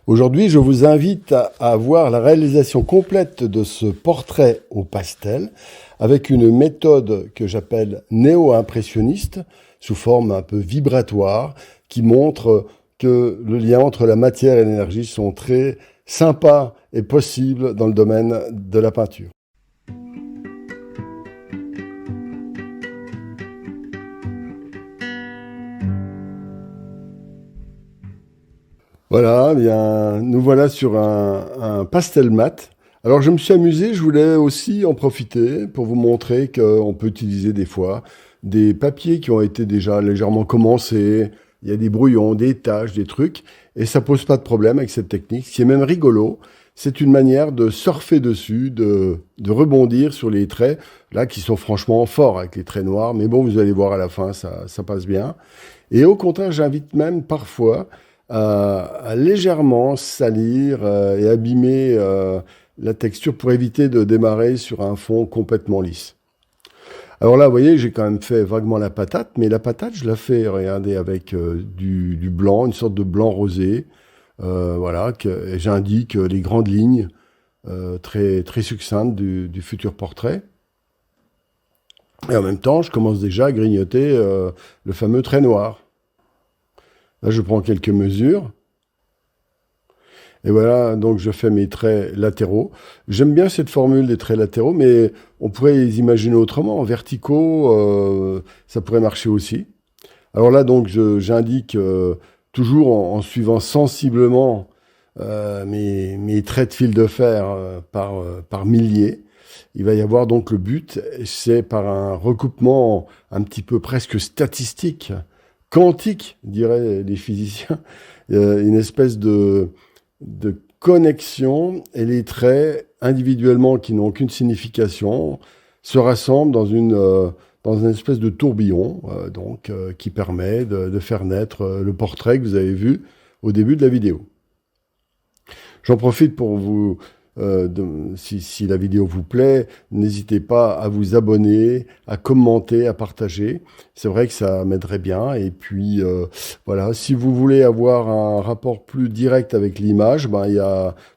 Aujourd'hui, je vous invite à voir la réalisation complète de ce portrait au pastel avec une méthode que j'appelle néo-impressionniste, sous forme un peu vibratoire, qui montre que le lien entre la matière et l'énergie sont très sympas et possibles dans le domaine de la peinture. Voilà, eh bien, nous voilà sur un pastel mat. Alors, je me suis amusé, je voulais aussi en profiter pour vous montrer qu'on peut utiliser des fois des papiers qui ont été déjà légèrement commencés. Il y a des brouillons, des taches, des trucs, et ça pose pas de problème avec cette technique. Ce qui est même rigolo, c'est une manière de surfer dessus, de rebondir sur les traits, là, qui sont franchement forts avec les traits noirs. Mais bon, vous allez voir à la fin, ça passe bien. Et au contraire, j'invite même parfois à légèrement salir et abîmer la texture pour éviter de démarrer sur un fond complètement lisse. Alors là, vous voyez, j'ai quand même fait vaguement la patate, mais la patate, je la fais, regardez, avec du blanc, une sorte de blanc rosé. Voilà, et j'indique les grandes lignes très, très succinctes du futur portrait. Et en même temps, je commence déjà à grignoter le fameux trait noir. Là, je prends quelques mesures. Et voilà, donc je fais mes traits latéraux. J'aime bien cette formule des traits latéraux, mais on pourrait les imaginer autrement. En verticaux, ça pourrait marcher aussi. Alors là, donc, j'indique toujours en suivant sensiblement mes traits de fil de fer par milliers. Il va y avoir donc le but, c'est par un recoupement un petit peu presque statistique, quantique, diraient les physiciens, une espèce de connexion, et les traits individuellement qui n'ont aucune signification se rassemblent dans une espèce de tourbillon qui permet de faire naître le portrait que vous avez vu au début de la vidéo. J'en profite pour vous, si la vidéo vous plaît, n'hésitez pas à vous abonner, à commenter, à partager. C'est vrai que ça m'aiderait bien. Et puis, voilà, si vous voulez avoir un rapport plus direct avec l'image, vous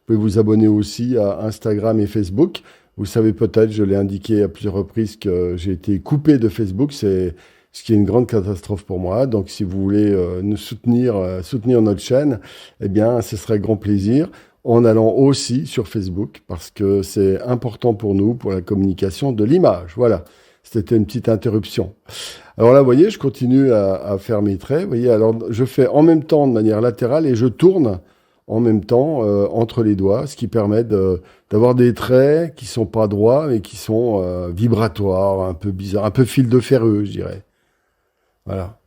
pouvez vous abonner aussi à Instagram et Facebook. Vous savez peut-être, je l'ai indiqué à plusieurs reprises, que j'ai été coupé de Facebook. C'est ce qui est une grande catastrophe pour moi. Donc, si vous voulez nous soutenir notre chaîne, eh bien, ce serait grand plaisir, en allant aussi sur Facebook, parce que c'est important pour nous, pour la communication de l'image. Voilà, c'était une petite interruption. Alors là, vous voyez, je continue à faire mes traits. Vous voyez, alors je fais en même temps de manière latérale et je tourne en même temps entre les doigts, ce qui permet d'avoir des traits qui sont pas droits, mais qui sont vibratoires, un peu bizarres, un peu fil de ferreux, je dirais. Voilà.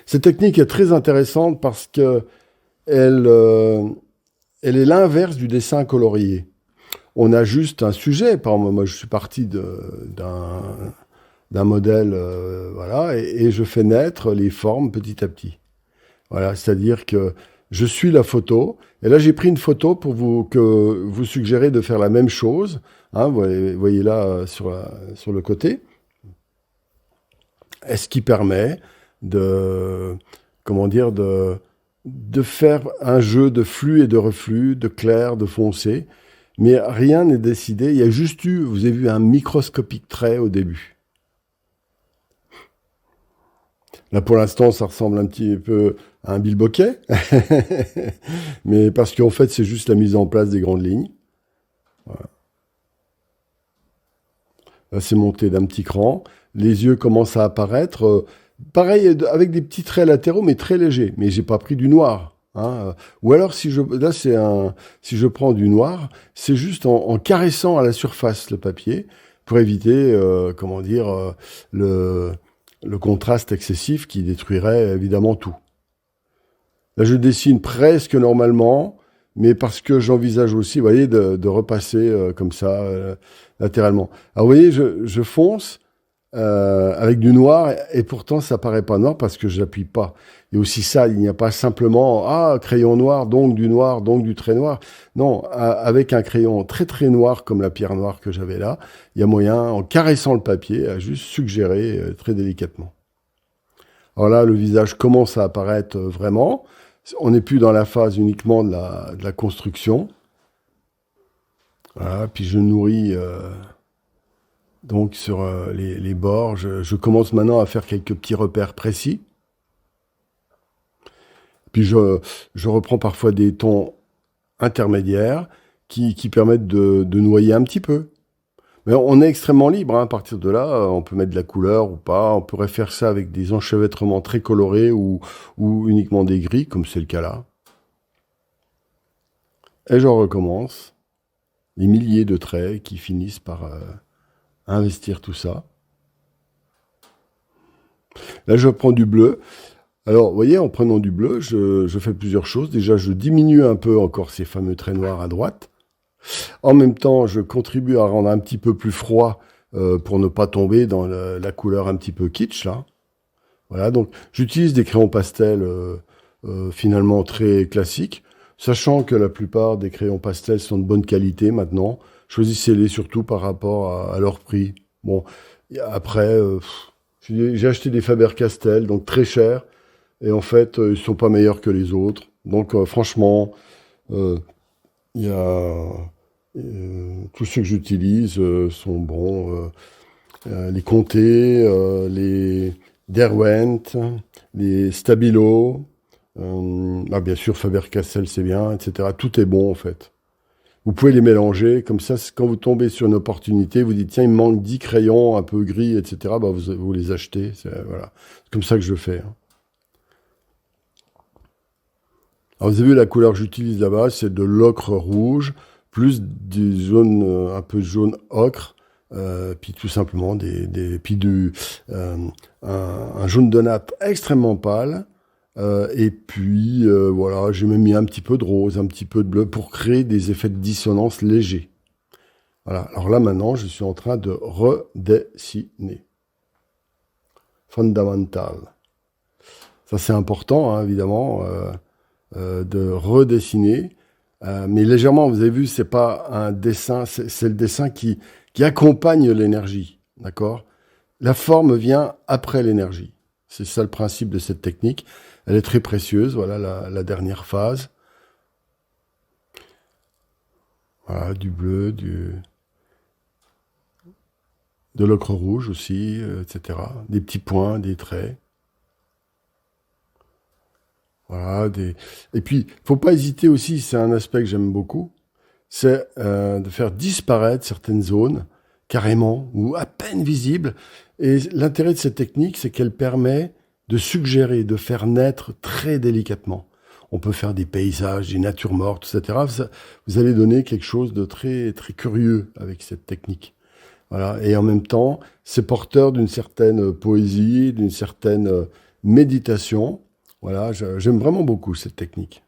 Cette technique est très intéressante parce que elle est l'inverse du dessin colorié. On a juste un sujet. Par exemple, moi, je suis parti d'un modèle, voilà, et je fais naître les formes petit à petit. Voilà, c'est-à-dire que je suis la photo, et là j'ai pris une photo pour que vous suggérez de faire la même chose. Hein, vous voyez là sur le côté. Et ce qui permet comment dire, de faire un jeu de flux et de reflux, de clair, de foncé. Mais rien n'est décidé. Il y a juste vous avez vu un microscopique trait au début. Là, pour l'instant, ça ressemble un petit peu à un bilboquet. Mais parce qu'en fait, c'est juste la mise en place des grandes lignes. Voilà. Là, c'est monté d'un petit cran. Les yeux commencent à apparaître. Pareil, avec des petits traits latéraux, mais très légers. Mais j'ai pas pris du noir. Hein. Ou alors, si je prends du noir, c'est juste en caressant à la surface le papier pour éviter, le contraste excessif qui détruirait évidemment tout. Là, je dessine presque normalement, mais parce que j'envisage aussi, vous voyez, de repasser comme ça, latéralement. Alors, vous voyez, je fonce avec du noir, et pourtant, ça paraît pas noir parce que je n'appuie pas. Et aussi ça, il n'y a pas simplement, crayon noir, donc du noir, donc du trait noir. Non, avec un crayon très très noir, comme la pierre noire que j'avais là, il y a moyen, en caressant le papier, à juste suggérer très délicatement. Alors là, le visage commence à apparaître vraiment. On n'est plus dans la phase uniquement de la construction. Voilà, puis je nourris donc sur les bords. Je commence maintenant à faire quelques petits repères précis. Puis je reprends parfois des tons intermédiaires qui permettent de noyer un petit peu. Mais on est extrêmement libre, hein. À partir de là, on peut mettre de la couleur ou pas. On pourrait faire ça avec des enchevêtrements très colorés ou uniquement des gris, comme c'est le cas là. Et je recommence. Les milliers de traits qui finissent par investir tout ça. Là, je prends du bleu. Alors, vous voyez, en prenant du bleu, je fais plusieurs choses. Déjà, je diminue un peu encore ces fameux traits noirs à droite. En même temps, je contribue à rendre un petit peu plus froid pour ne pas tomber dans la couleur un petit peu kitsch, là. Voilà, donc j'utilise des crayons pastels finalement très classiques, sachant que la plupart des crayons pastels sont de bonne qualité maintenant. Choisissez-les surtout par rapport à leur prix. Bon, après, j'ai acheté des Faber-Castell, donc très chers, et en fait, ils sont pas meilleurs que les autres. Donc franchement, euh, il y a tous ceux que j'utilise sont bons. Les Comté, les Derwent, les Stabilo, bien sûr Faber-Castell c'est bien, etc. Tout est bon en fait. Vous pouvez les mélanger, comme ça quand vous tombez sur une opportunité, vous dites tiens il me manque 10 crayons un peu gris, etc. Bah, vous les achetez, voilà. C'est comme ça que je fais, hein. Alors vous avez vu la couleur que j'utilise là-bas, c'est de l'ocre rouge, plus du jaune, un peu jaune ocre, puis tout simplement euh, un jaune de nappe extrêmement pâle, et puis voilà, j'ai même mis un petit peu de rose, un petit peu de bleu pour créer des effets de dissonance légers. Voilà, alors là maintenant, je suis en train de redessiner. Fondamental. Ça c'est important, hein, évidemment. De redessiner, mais légèrement, vous avez vu, c'est pas un dessin, c'est le dessin qui accompagne l'énergie, d'accord? La forme vient après l'énergie. C'est ça le principe de cette technique. Elle est très précieuse, voilà la dernière phase. Voilà, du bleu, de l'ocre rouge aussi, etc. Des petits points, des traits. Voilà, et puis, faut pas hésiter aussi, c'est un aspect que j'aime beaucoup, c'est de faire disparaître certaines zones, carrément, ou à peine visibles. Et l'intérêt de cette technique, c'est qu'elle permet de suggérer, de faire naître très délicatement. On peut faire des paysages, des natures mortes, etc. Vous allez donner quelque chose de très, très curieux avec cette technique. Voilà. Et en même temps, c'est porteur d'une certaine poésie, d'une certaine méditation. Voilà, j'aime vraiment beaucoup cette technique.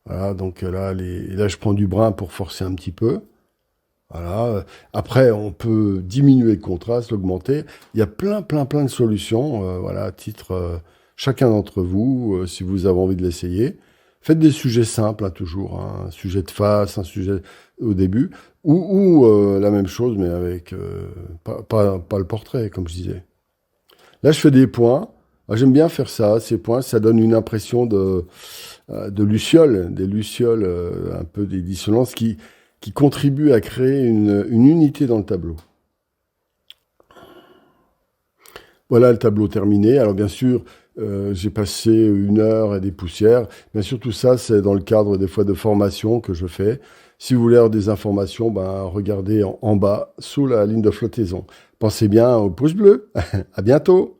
Voilà, donc là, je prends du brun pour forcer un petit peu. Voilà. Après, on peut diminuer le contraste, l'augmenter. Il y a plein de solutions. Voilà, à titre, chacun d'entre vous, si vous avez envie de l'essayer. Faites des sujets simples, hein, toujours, hein. Un sujet de face, un sujet au début. Ou la même chose, mais avec pas le portrait, comme je disais. Là, je fais des points. Ah, j'aime bien faire ça, ces points. Ça donne une impression de lucioles, des lucioles, un peu des dissonances qui contribuent à créer une unité dans le tableau. Voilà le tableau terminé. Alors bien sûr, j'ai passé 1 heure et des poussières. Bien sûr, tout ça, c'est dans le cadre des fois de formation que je fais. Si vous voulez avoir des informations, ben, regardez en bas, sous la ligne de flottaison. Pensez bien au pouce bleu. À bientôt.